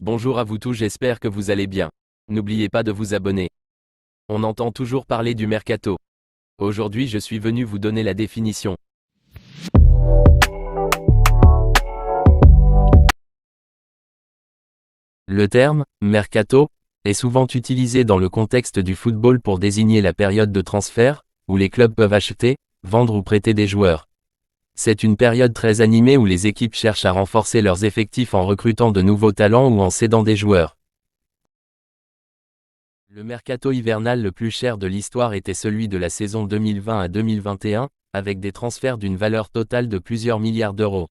Bonjour à vous tous, j'espère que vous allez bien. N'oubliez pas de vous abonner. On entend toujours parler du mercato. Aujourd'hui je suis venu vous donner la définition. Le terme « mercato » est souvent utilisé dans le contexte du football pour désigner la période de transfert, où les clubs peuvent acheter, vendre ou prêter des joueurs. C'est une période très animée où les équipes cherchent à renforcer leurs effectifs en recrutant de nouveaux talents ou en cédant des joueurs. Le mercato hivernal le plus cher de l'histoire était celui de la saison 2020 à 2021, avec des transferts d'une valeur totale de plusieurs milliards d'euros.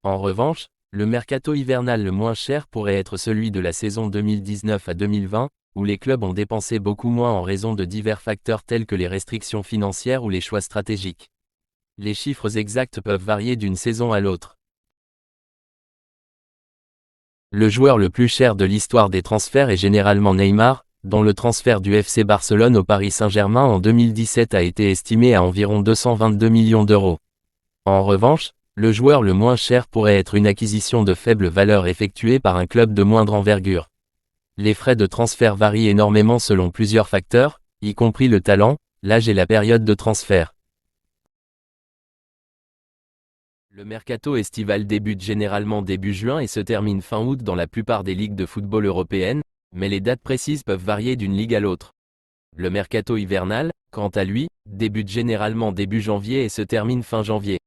En revanche, le mercato hivernal le moins cher pourrait être celui de la saison 2019 à 2020, où les clubs ont dépensé beaucoup moins en raison de divers facteurs tels que les restrictions financières ou les choix stratégiques. Les chiffres exacts peuvent varier d'une saison à l'autre. Le joueur le plus cher de l'histoire des transferts est généralement Neymar, dont le transfert du FC Barcelone au Paris Saint-Germain en 2017 a été estimé à environ 222 millions d'euros. En revanche, le joueur le moins cher pourrait être une acquisition de faible valeur effectuée par un club de moindre envergure. Les frais de transfert varient énormément selon plusieurs facteurs, y compris le talent, l'âge et la période de transfert. Le mercato estival débute généralement début juin et se termine fin août dans la plupart des ligues de football européennes, mais les dates précises peuvent varier d'une ligue à l'autre. Le mercato hivernal, quant à lui, débute généralement début janvier et se termine fin janvier.